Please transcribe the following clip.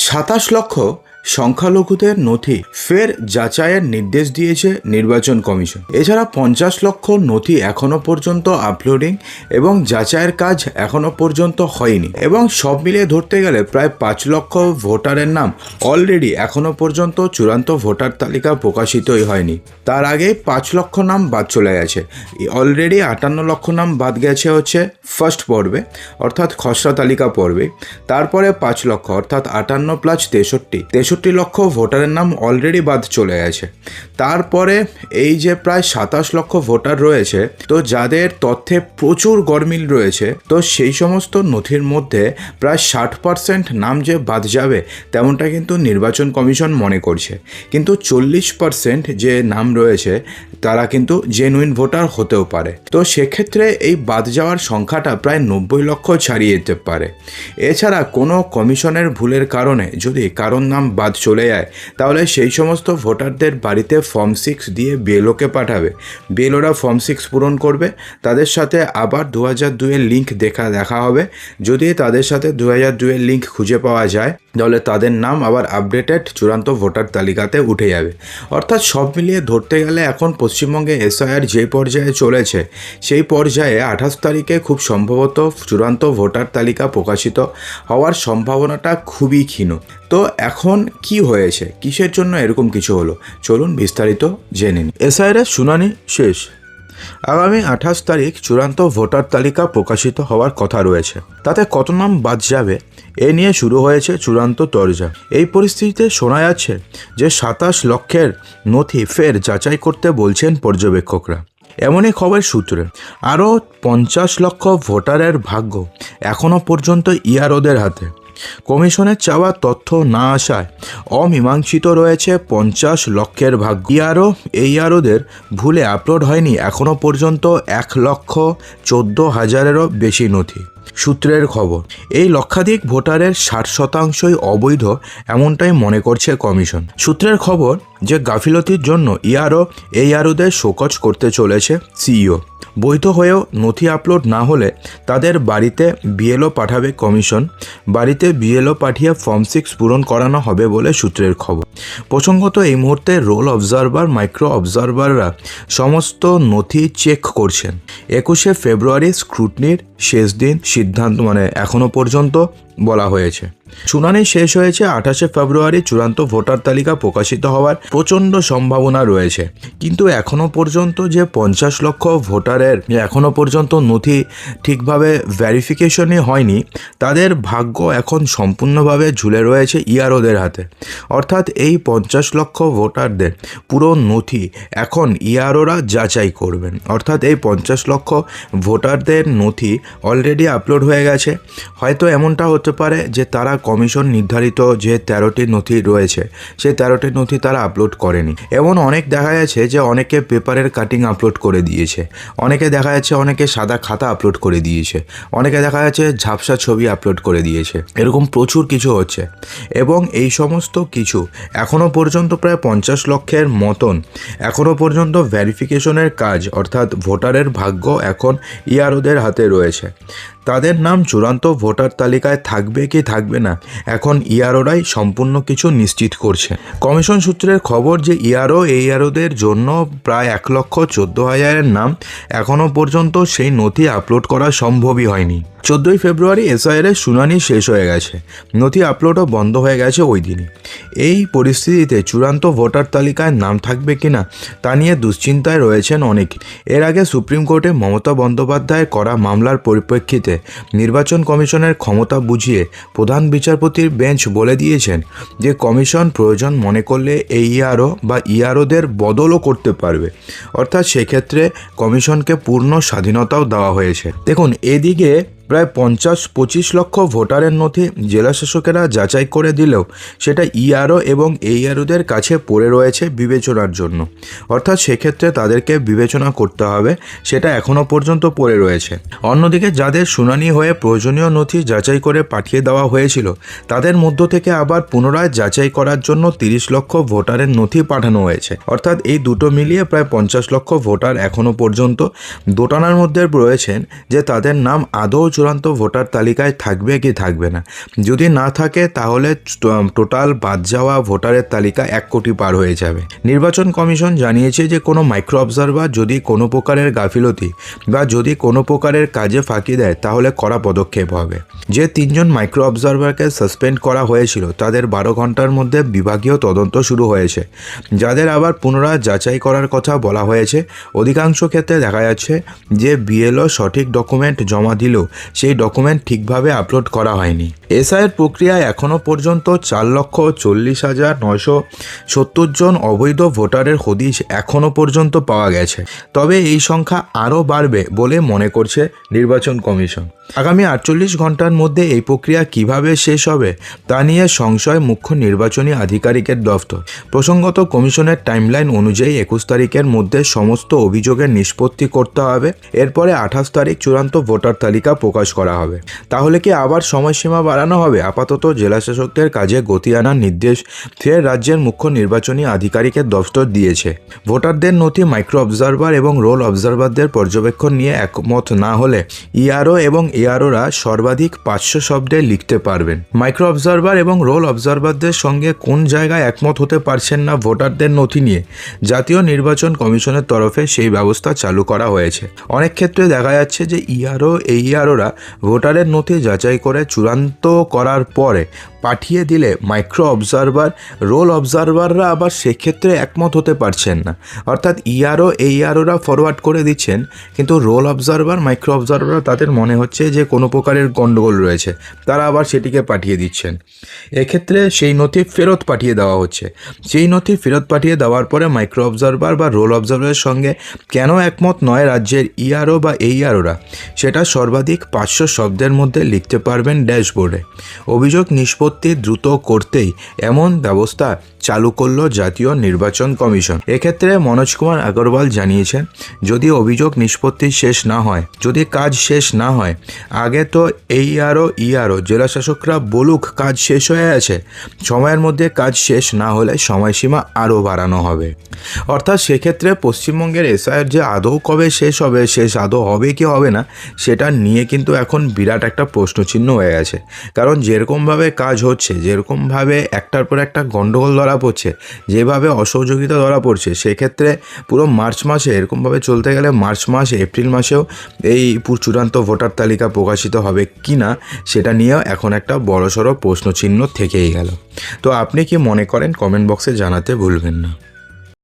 27 লক্ষ সংখ্যালঘুদের নথি ফের যাচাইয়ের নির্দেশ দিয়েছে নির্বাচন কমিশন। এছাড়া 50 লক্ষ নথি এখনো পর্যন্ত আপলোডিং এবং যাচাইয়ের কাজ এখনো পর্যন্ত হয়নি, এবং সব মিলিয়ে ধরতে গেলে প্রায় 5 লক্ষ ভোটারের নাম অলরেডি এখনো পর্যন্ত চূড়ান্ত ভোটার তালিকা প্রকাশিতই হয়নি। তার আগে 5 লক্ষ নাম বাদ চলে গেছে। অলরেডি 58 লক্ষ নাম বাদ গেছে হচ্ছে ফার্স্ট পর্বে, অর্থাৎ খসড়া তালিকা পর্বে। তারপরে 5 লক্ষ অর্থাৎ 58 প্লাস 63 লক্ষ ভোটারের নাম অলরেডি বাদ চলে গেছে। তারপরে এই যে প্রায় 27 লক্ষ ভোটার রয়েছে, তো যাদের তথ্যে প্রচুর গরমিল রয়েছে, তো সেই সমস্ত নথির মধ্যে প্রায় 60% নাম যে বাদ যাবে তেমনটা কিন্তু নির্বাচন কমিশন মনে করছে। কিন্তু 40% যে নাম রয়েছে তারা কিন্তু জেনুইন ভোটার হতেও পারে। তো সেক্ষেত্রে এই বাদ যাওয়ার সংখ্যাটা প্রায় 90 লক্ষ ছাড়িয়ে যেতে পারে। এছাড়া কোনো কমিশনের ভুলের কারণে যদি কারোর নাম বাদ চলে যায়, তাহলে সেই সমস্ত ভোটারদের বাড়িতে ফর্ম 6 দিয়ে বিএলওকে পাঠাবে। বিএলওরা ফর্ম 6 পূরণ করবে, তাদের সাথে আবার 2002-এর লিঙ্ক দেখা হবে। যদি তাদের সাথে 2002-এর লিঙ্ক খুঁজে পাওয়া যায়, তাহলে তাদের নাম আবার আপডেটেড চূড়ান্ত ভোটার তালিকাতে উঠে যাবে। অর্থাৎ সব মিলিয়ে ধরতে গেলে এখন পশ্চিমবঙ্গে এসআইআর যে পর্যায়ে চলেছে, সেই পর্যায়ে 28 তারিখে খুব সম্ভবত চূড়ান্ত ভোটার তালিকা প্রকাশিত হওয়ার সম্ভাবনাটা খুবই ক্ষীণ। তো এখন কি হয়েছে, কিসের জন্য এরকম কিছু হলো, চলুন বিস্তারিত জেনে নিন। এসআইআরের শুনানি শেষ। আগামী 28 তারিখ চূড়ান্ত ভোটার তালিকা প্রকাশিত হওয়ার কথা রয়েছে। তাতে কত নাম বাদ যাবে এ নিয়ে শুরু হয়েছে চূড়ান্ত তরজা। এই পরিস্থিতিতে শোনা যাচ্ছে যে 27 লক্ষের নথি ফের যাচাই করতে বলছেন পর্যবেক্ষকরা। এমনই খবর সূত্রে আরও 50 লক্ষ ভোটারের ভাগ্য এখনও পর্যন্ত ইআরওদের হাতে। কমিশনের চাওয়া তথ্য না আসায় অমীমাংসিত রয়েছে 50 লক্ষের ভাগ্য। ইআরওদের ভুলে আপলোড হয়নি এখনও পর্যন্ত 1,14,000-এরও বেশি নথি। সূত্রের খবর, এই লক্ষাধিক ভোটারের 60%ই অবৈধ, এমনটাই মনে করছে কমিশন। সূত্রের খবর যে গাফিলতির জন্য ইআরওদের শোকজ করতে চলেছে সিইও। বৈধ হয়েও নথি আপলোড না হলে তাদের বাড়িতে বিএলও পাঠাবে কমিশন। বাড়িতে বিএলও পাঠিয়ে ফর্ম 6 পূরণ করানো হবে বলে সূত্রের খবর। প্রসঙ্গত এই মুহূর্তে রোল অবজারভার, মাইক্রো অবজারভাররা সমস্ত নথি চেক করছেন। 21শে ফেব্রুয়ারি স্ক্রুটনির শেষ দিন, সিদ্ধান্ত এখনও পর্যন্ত বলা হয়েছে। শুনানি শেষ হয়েছে 28শে ফেব্রুয়ারি। চূড়ান্ত ভোটার তালিকা প্রকাশিত হওয়ার প্রচণ্ড সম্ভাবনা রয়েছে। কিন্তু এখনও পর্যন্ত যে 50 লক্ষ ভোটারের এখনও পর্যন্ত নথি ঠিকভাবে ভেরিফিকেশনই হয়নি, তাদের ভাগ্য এখন সম্পূর্ণভাবে ঝুলে রয়েছে ইআরওদের হাতে। অর্থাৎ এই 50 লক্ষ ভোটারদের পুরো নথি এখন ইআরওরা যাচাই করবেন। অর্থাৎ এই 50 লক্ষ ভোটারদের নথি অলরেডি আপলোড হয়ে গেছে। হয়তো এমনটা হতে পারে যে তারা কমিশন নির্ধারিত যে 13টি নথি রয়েছে, সেই 13টি নথি তারা আপলোড করেনি। এমন অনেক দেখা যাচ্ছে যে অনেকে পেপারের কাটিং আপলোড করে দিয়েছে, অনেকে দেখা যাচ্ছে অনেকে সাদা খাতা আপলোড করে দিয়েছে, অনেকে দেখা যাচ্ছে ঝাপসা ছবি আপলোড করে দিয়েছে। এরকম প্রচুর কিছু হচ্ছে, এবং এই সমস্ত কিছু এখনও পর্যন্ত প্রায় 50 লক্ষের মতন এখনও পর্যন্ত ভেরিফিকেশনের কাজ, অর্থাৎ ভোটারের ভাগ্য এখন ইআরওদের হাতে রয়েছে। তাদের নাম চূড়ান্ত ভোটার তালিকায় থাকবে কি থাকবে না, এখন ইআরওরাই সম্পূর্ণ কিছু নিশ্চিত করছে। কমিশন সূত্রের খবর যে ইআরওদের জন্য প্রায় 1,14,000-এর নাম এখনও পর্যন্ত সেই নথি আপলোড করা সম্ভবই হয়নি। 14ই ফেব্রুয়ারি এসআইআরের শুনানি শেষ হয়ে গেছে, নথি আপলোডও বন্ধ হয়ে গেছে ওই দিনই। এই পরিস্থিতিতে চূড়ান্ত ভোটার তালিকায় নাম থাকবে কিনা তা নিয়ে দুশ্চিন্তায় রয়েছেন অনেকে। এর আগে সুপ্রিম কোর্টে মমতা বন্দ্যোপাধ্যায়ের করা মামলার পরিপ্রেক্ষিতে নির্বাচন কমিশনের ক্ষমতা বুঝিয়ে প্রধান বিচারপতির বেঞ্চ বলে দিয়েছেন যে কমিশন প্রয়োজন মনে করলে এই ইআরওদের বদলও করতে পারবে। অর্থাৎ সেক্ষেত্রে কমিশনকে পূর্ণ স্বাধীনতাও দেওয়া হয়েছে। দেখুন, এদিকে প্রায় 25 লক্ষ ভোটারের নথি জেলা শাসকেরা যাচাই করে দিলেও সেটা ইআরও এবং এইআরওদের কাছে পড়ে রয়েছে বিবেচনার জন্য। অর্থাৎ সেক্ষেত্রে তাদেরকে বিবেচনা করতে হবে, সেটা এখনও পর্যন্ত পড়ে রয়েছে। অন্যদিকে যাদের শুনানি হয়ে প্রয়োজনীয় নথি যাচাই করে পাঠিয়ে দেওয়া হয়েছিল, তাদের মধ্য থেকে আবার পুনরায় যাচাই করার জন্য 30 লক্ষ ভোটারের নথি পাঠানো হয়েছে। অর্থাৎ এই দুটো মিলিয়ে প্রায় 50 লক্ষ ভোটার এখনও পর্যন্ত দোটানার মধ্যে রয়েছেন যে তাদের নাম আদৌ চূড়ান্ত ভোটার তালিকায় থাকবে কি থাকবে না। যদি না থাকে তাহলে টোটাল বাদ যাওয়া ভোটারের তালিকা 1 কোটি পার হয়ে যাবে। নির্বাচন কমিশন জানিয়েছে যে কোনো মাইক্রো অবজারভার যদি কোনো প্রকারের গাফিলতি বা যদি কোনো প্রকারের কাজে ফাঁকি দেয় তাহলে কড়া পদক্ষেপ হবে। যে 3 জন মাইক্রো অবজারভারকে সাসপেন্ড করা হয়েছিল তাদের 12 ঘন্টার মধ্যে বিভাগীয় তদন্ত শুরু হয়েছে, যাদের আবার পুনরায় যাচাই করার কথা বলা হয়েছে। অধিকাংশ ক্ষেত্রে দেখা যাচ্ছে যে বিএলও সঠিক ডকুমেন্ট জমা দিলেও সেই ডকুমেন্ট ঠিকভাবে আপলোড করা হয়নি। এসআইয়ের প্রক্রিয়ায় এখনও পর্যন্ত 4,40,970 জন অবৈধ ভোটারের হদিশ এখনও পর্যন্ত পাওয়া গেছে। তবে এই সংখ্যা আরও বাড়বে বলে মনে করছে নির্বাচন কমিশন। আগামী 48 ঘন্টার মধ্যে এই প্রক্রিয়া কিভাবে শেষ হবে তা নিয়ে সংশয় মুখ্য নির্বাচনী আধিকারিকের দফতর। প্রসঙ্গত, কমিশনের টাইমলাইন অনুযায়ী 21 তারিখের মধ্যে সমস্ত অভিযোগের নিষ্পত্তি করতে হবে। এরপরে 28 তারিখ চূড়ান্ত ভোটার তালিকা প্রকাশ করা হবে। তাহলে কি আবার সময়সীমা বাড়ানো হবে? আপাতত জেলাশাসকদের কাজে গতি আনার নির্দেশ ফের রাজ্যের মুখ্য নির্বাচনী আধিকারিকের দফতর দিয়েছে। ভোটারদের নথি মাইক্রো অবজারভার এবং রোল অবজারভারদের পর্যবেক্ষণ নিয়ে একমত না হলে ইআরও এবং এআরওরা সর্বাধিক 500 শব্দে লিখতে পারবেন। মাইক্রো অবজারভার এবং রোল অবজারভারদের সঙ্গে কোন জায়গায় একমত হতে পারছেন না ভোটারদের নথি নিয়ে জাতীয় নির্বাচন কমিশনের তরফে সেই ব্যবস্থা চালু করা হয়েছে। অনেক ক্ষেত্রে দেখা যাচ্ছে যে ইআরও এইআরওরা ভোটারের নথি যাচাই করে চূড়ান্ত করার পরে পাঠিয়ে দিলে মাইক্রো অবজারভার রোল অবজারভাররা আবার সেক্ষেত্রে একমত হতে পারছেন না। অর্থাৎ ইআরও এইআরওরা ফরওয়ার্ড করে দিচ্ছেন, কিন্তু রোল অবজারভার মাইক্রো অবজারভার তাদের মনে হচ্ছে যে কোনো প্রকারের গণ্ডগোল রয়েছে, তারা আবার সেটিকে পাঠিয়ে দিচ্ছেন। এক্ষেত্রে সেই নথি ফেরত পাঠিয়ে দেওয়া হচ্ছে। সেই নথি ফেরত পাঠিয়ে দেওয়ার পরে মাইক্রো অবজারভার বা রোল অবজারভারের সঙ্গে কেন একমত নয় রাজ্যের ইআরও বা এইআরওরা, সেটা সর্বাধিক 500 শব্দের মধ্যে লিখতে পারবেন ড্যাশবোর্ডে। অভিযোগ নিষ্পত্তি দ্রুত করতেই এমন ব্যবস্থা চালু করল জাতীয় নির্বাচন কমিশন। এক্ষেত্রে মনোজ কুমার আগরওয়াল জানিয়েছেন, যদি অভিযোগ নিষ্পত্তি শেষ না হয়, যদি কাজ শেষ না হয়, আগে তো এইআরও ইআরও জেলাশাসকরা বলুক কাজ শেষ হয়ে আছে, সময়ের মধ্যে কাজ শেষ না হলে সময়সীমা আরও বাড়ানো হবে। অর্থাৎ সেক্ষেত্রে পশ্চিমবঙ্গের এসআইআর যে আদৌ কবে শেষ হবে, শেষ আদৌ হবে কি হবে না, সেটা নিয়ে কিন্তু এখন বিরাট একটা প্রশ্নচিহ্ন হয়ে গেছে। কারণ যেরকমভাবে কাজ হচ্ছে, যেরকমভাবে একটার পর একটা গণ্ডগোল ধরা পড়ছে, যেভাবে অসহযোগিতা ধরা পড়ছে, সেক্ষেত্রে পুরো মার্চ মাসে এরকমভাবে চলতে গেলে মার্চ মাস এপ্রিল মাসেও এই চূড়ান্ত ভোটার তালিকা প্রকাশিত হবে কি না, সেটা নিয়েও এখন একটা বড়সড় প্রশ্নচিহ্ন থেকেই গেল। তো আপনি কি মনে করেন কমেন্ট বক্সে জানাতে ভুলবেন না।